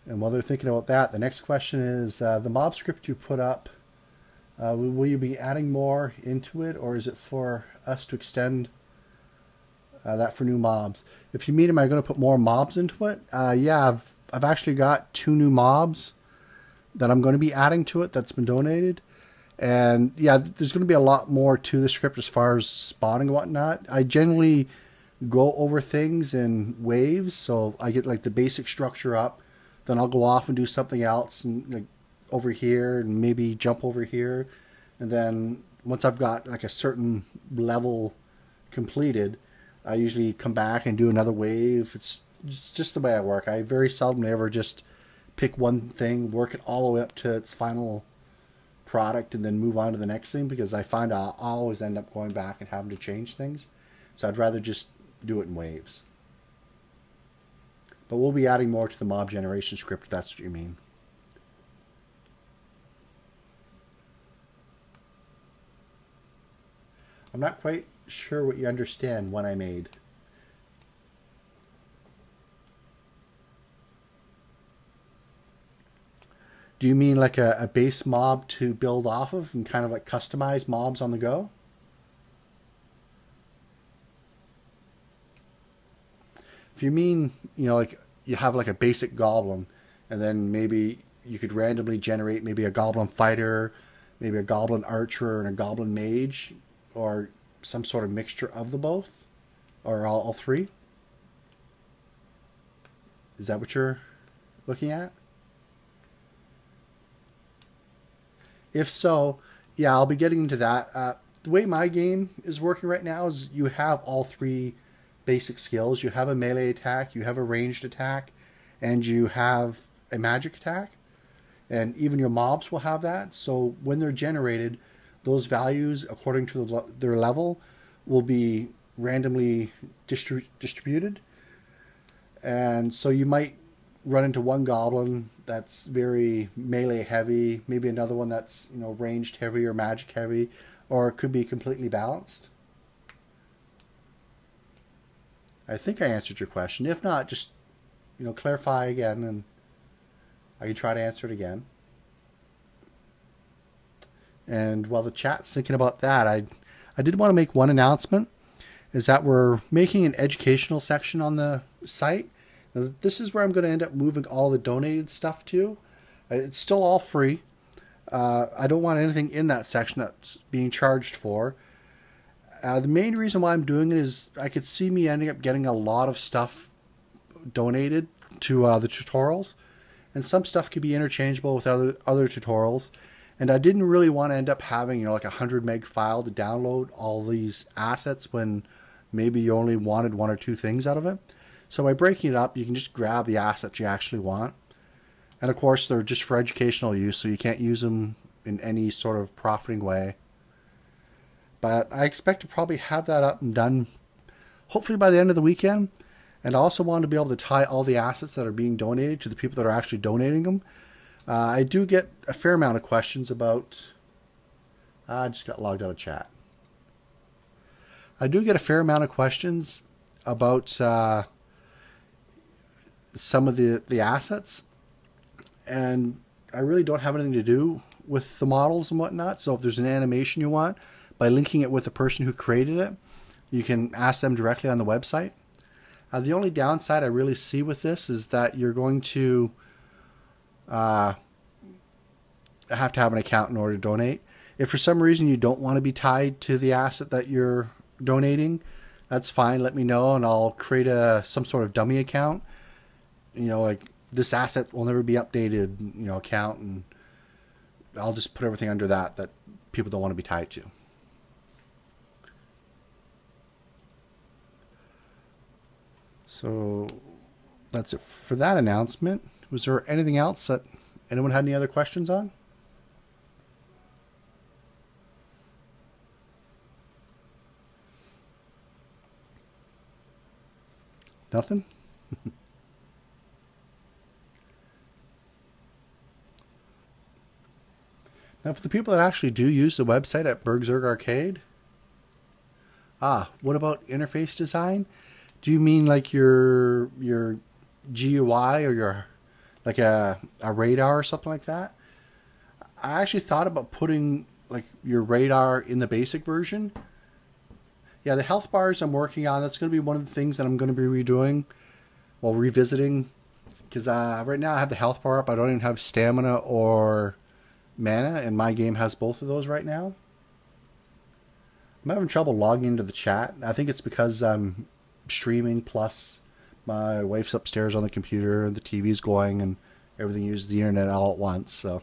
And while they're thinking about that, the next question is the mob script you put up. Will you be adding more into it, or is it for us to extend that for new mobs? If you mean, am I going to put more mobs into it? Yeah, I've actually got 2 new mobs that I'm going to be adding to it that's been donated. And yeah, there's going to be a lot more to the script as far as spawning and whatnot. I generally go over things in waves, so I get like the basic structure up, then I'll go off and do something else, and like over here, and maybe jump over here, and then once I've got like a certain level completed, I usually come back and do another wave. It's just the way I work. I very seldom ever just pick one thing, work it all the way up to its final product, and then move on to the next thing, because I find I'll always end up going back and having to change things. So I'd rather just do it in waves. But we'll be adding more to the mob generation script, if that's what you mean. I'm not quite sure what you understand when I made. Do you mean like a base mob to build off of and kind of like customize mobs on the go? If you mean, like you have like a basic goblin, and then maybe you could randomly generate maybe a goblin fighter, maybe a goblin archer, and a goblin mage, or some sort of mixture of the both, or all 3. Is that what you're looking at? If so, yeah, I'll be getting into that. The way my game is working right now is you have all 3 basic skills. You have a melee attack, you have a ranged attack, and you have a magic attack. And even your mobs will have that. So when they're generated, those values, according to their level, will be randomly distributed. And so you might run into one goblin that's very melee heavy, maybe another one that's ranged heavy or magic heavy, or it could be completely balanced. I think I answered your question. If not, just clarify again, and I can try to answer it again. And while the chat's thinking about that, I did want to make one announcement, is that we're making an educational section on the site. Now, this is where I'm going to end up moving all the donated stuff to. It's still all free. I don't want anything in that section that's being charged for. The main reason why I'm doing it is I could see me ending up getting a lot of stuff donated to the tutorials, and some stuff could be interchangeable with other tutorials. And I didn't really want to end up having like a 100 meg file to download all these assets when maybe you only wanted 1 or 2 things out of it. So by breaking it up, you can just grab the assets you actually want. And of course, they're just for educational use, so you can't use them in any sort of profiting way. But I expect to probably have that up and done hopefully by the end of the weekend. And I also want to be able to tie all the assets that are being donated to the people that are actually donating them. I do get a fair amount of questions about... I just got logged out of chat. I do get a fair amount of questions about some of the assets. And I really don't have anything to do with the models and whatnot. So if there's an animation you want, by linking it with the person who created it, you can ask them directly on the website. The only downside I really see with this is that you're going to have an account in order to donate. If for some reason you don't want to be tied to the asset that you're donating, that's fine. Let me know and I'll create some sort of dummy account. Like this asset will never be updated, account, and I'll just put everything under that people don't want to be tied to. So that's it for that announcement. Was there anything else that anyone had any other questions on? Nothing? Now, for the people that actually do use the website at BurgZerg Arcade, what about interface design? Do you mean like your GUI or your like a radar or something like that. I actually thought about putting like your radar in the basic version. Yeah, the health bars I'm working on, that's going to be one of the things that I'm going to be redoing, well, revisiting. Because right now I have the health bar up. I don't even have stamina or mana, and my game has both of those right now. I'm having trouble logging into the chat. I think it's because I'm streaming, plus my wife's upstairs on the computer, the TV's going, and everything uses the internet all at once. So,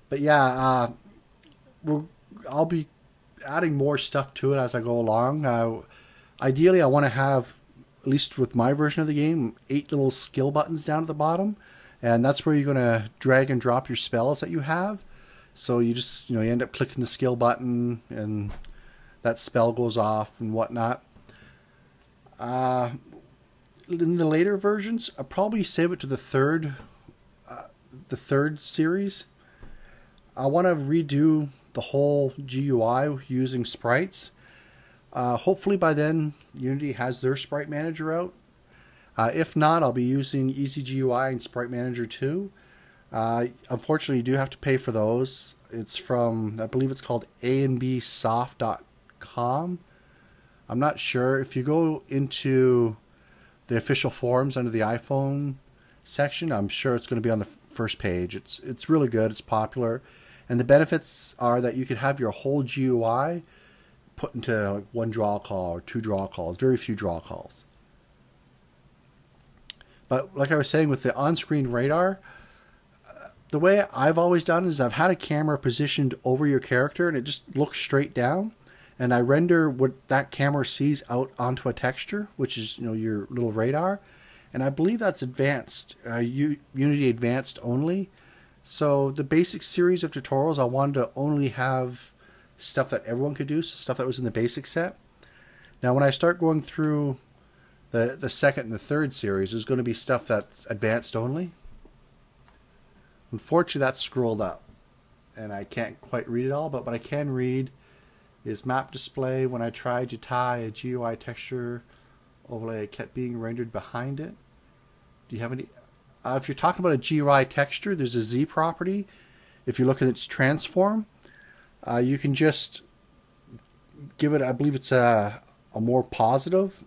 but yeah, I'll be adding more stuff to it as I go along. Ideally, I want to have, at least with my version of the game, 8 little skill buttons down at the bottom, and that's where you're going to drag and drop your spells that you have. So you just, you end up clicking the skill button and that spell goes off and whatnot. In the later versions, I'll probably save it to the third series. I want to redo the whole GUI using sprites. Hopefully by then Unity has their sprite manager out. If not, I'll be using Easy GUI and Sprite Manager 2. Unfortunately, you do have to pay for those. It's from, I believe it's called andbsoft.com. I'm not sure. If you go into the official forums under the iPhone section, I'm sure it's going to be on the first page. It's really good. It's popular. And the benefits are that you could have your whole GUI put into like 1 draw call or 2 draw calls. Very few draw calls. But like I was saying with the on-screen radar, the way I've always done is I've had a camera positioned over your character and it just looks straight down, and I render what that camera sees out onto a texture, which is your little radar, and I believe that's advanced, Unity Advanced only. So the basic series of tutorials, I wanted to only have stuff that everyone could do, so stuff that was in the basic set. Now when I start going through the second and the third series, there's going to be stuff that's advanced only. Unfortunately, that's scrolled up, and I can't quite read it all, but what I can read is map display. When I tried to tie a GUI texture overlay, it kept being rendered behind it. Do you have any? If you're talking about a GUI texture, there's a Z property. If you look at its transform, you can just give it, I believe it's a more positive.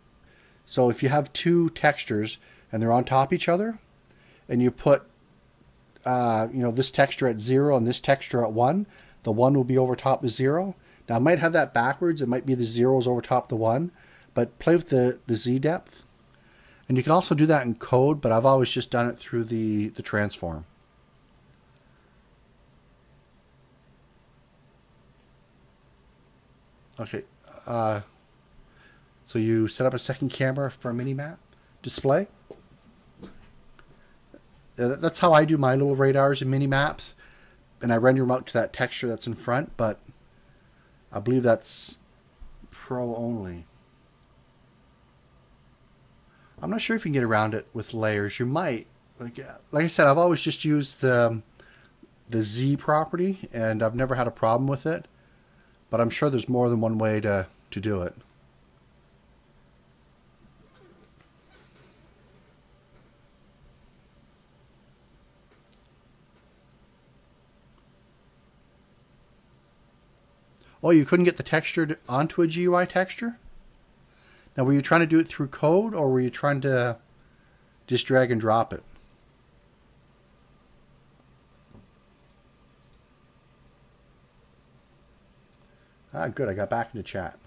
So if you have 2 textures and they're on top of each other, and you put this texture at 0 and this texture at 1, the 1 will be over top the 0. Now I might have that backwards. It might be the 0s over top the 1, but play with the Z depth. And you can also do that in code, but I've always just done it through the transform. Okay. So you set up a second camera for a mini-map display. That's how I do my little radars and mini-maps. And I render them out to that texture that's in front, but I believe that's Pro only. I'm not sure if you can get around it with layers. You might. Like I said, I've always just used the Z property, and I've never had a problem with it. But I'm sure there's more than one way to do it. Oh, you couldn't get the texture onto a GUI texture? Now, were you trying to do it through code, or were you trying to just drag and drop it? Ah, good. I got back into chat.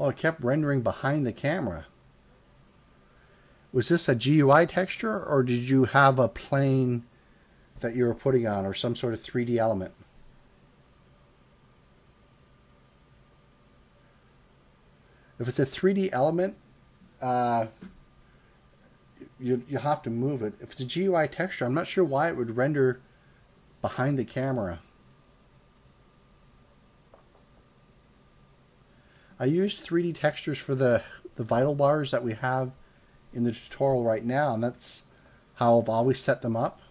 Oh, it kept rendering behind the camera. Was this a GUI texture, or did you have a plane that you were putting on, or some sort of 3D element? If it's a 3D element, you have to move it. If it's a GUI texture, I'm not sure why it would render behind the camera. I used 3D textures for the vital bars that we have in the tutorial right now, and that's how I've always set them up.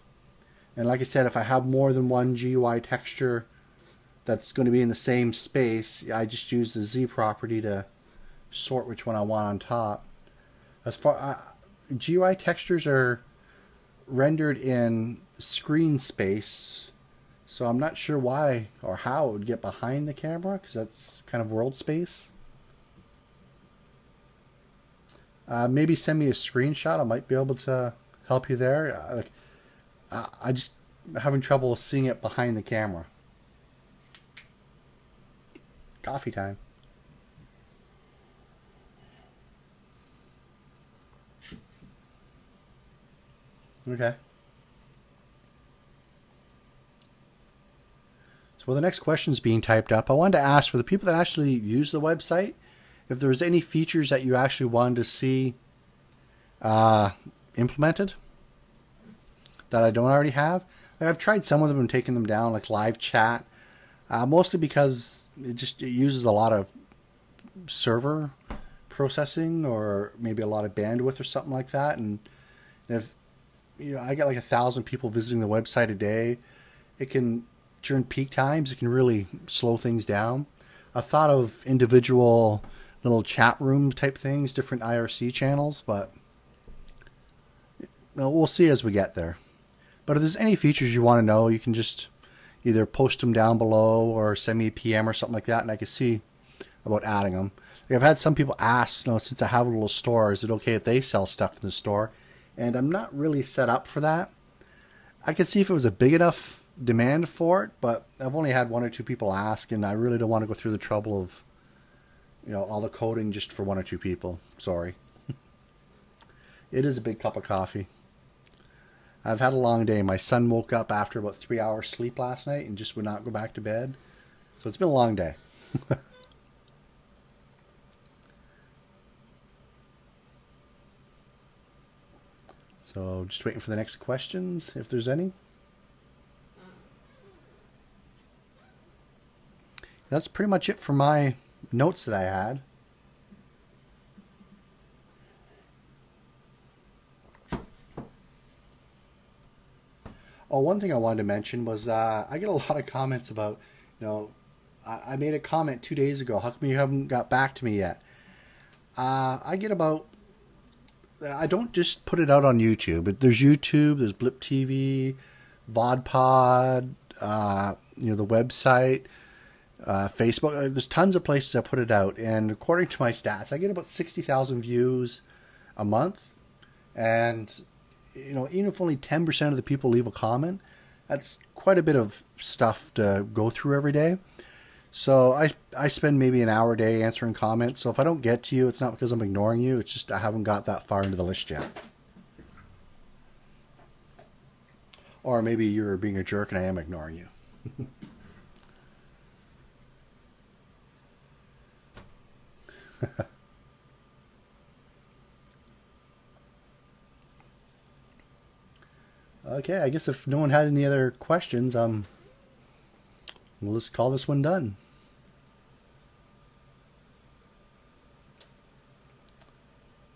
And like I said, if I have more than one GUI texture that's going to be in the same space, I just use the Z property to sort which one I want on top. As far GUI textures are rendered in screen space, so I'm not sure why or how it would get behind the camera, because that's kind of world space. Maybe send me a screenshot. I might be able to help you there. I just having trouble seeing it behind the camera. Coffee time. Okay. So while the next question is being typed up, I wanted to ask for the people that actually use the website, if there's any features that you actually wanted to see implemented that I don't already have. Like, I've tried some of them and taken them down, like live chat, mostly because it uses a lot of server processing or maybe a lot of bandwidth or something like that. And if I get like 1,000 people visiting the website a day, it can, during peak times, it can really slow things down. I thought of individual little chat room type things, different IRC channels, but we'll see as we get there. But if there's any features you want to know, you can just either post them down below or send me a PM or something like that, and I can see about adding them. Like, I've had some people ask, since I have a little store, is it okay if they sell stuff in the store? And I'm not really set up for that. I could see if it was a big enough demand for it, but I've only had 1 or 2 people ask, and I really don't want to go through the trouble of all the coding just for 1 or 2 people. Sorry. It is a big cup of coffee. I've had a long day. My son woke up after about 3 hours sleep last night and just would not go back to bed. So it's been a long day. So just waiting for the next questions, if there's any. That's pretty much it for my notes that I had. Oh, one thing I wanted to mention was I get a lot of comments about, I made a comment 2 days ago. How come you haven't got back to me yet? I get about, I don't just put it out on YouTube. There's YouTube, there's Blip TV, VodPod, the website, Facebook. There's tons of places I put it out. And according to my stats, I get about 60,000 views a month. And even if only 10% of the people leave a comment, that's quite a bit of stuff to go through every day. So I spend maybe an hour a day answering comments. So if I don't get to you, it's not because I'm ignoring you. It's just I haven't got that far into the list yet. Or maybe you're being a jerk and I am ignoring you. Okay, I guess if no one had any other questions, we'll just call this one done.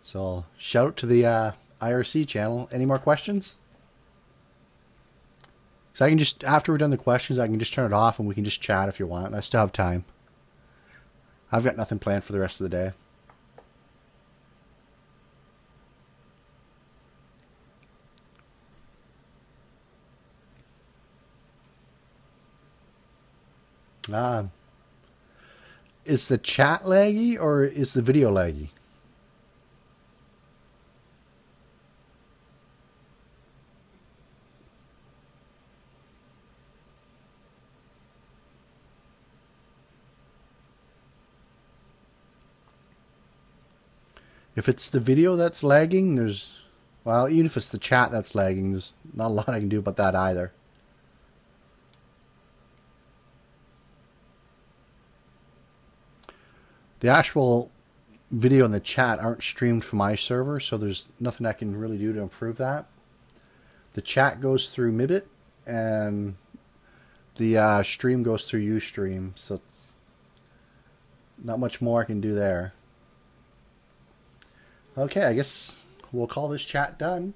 So, shout out to the IRC channel. Any more questions? So I can just, after we're done the questions, I can just turn it off and we can just chat if you want. I still have time. I've got nothing planned for the rest of the day. Is the chat laggy or is the video laggy? If it's the video that's lagging, well, even if it's the chat that's lagging, there's not a lot I can do about that either. The actual video and the chat aren't streamed from my server, so there's nothing I can really do to improve that. The chat goes through Mibit, and the stream goes through Ustream, so it's not much more I can do there. Okay, I guess we'll call this chat done.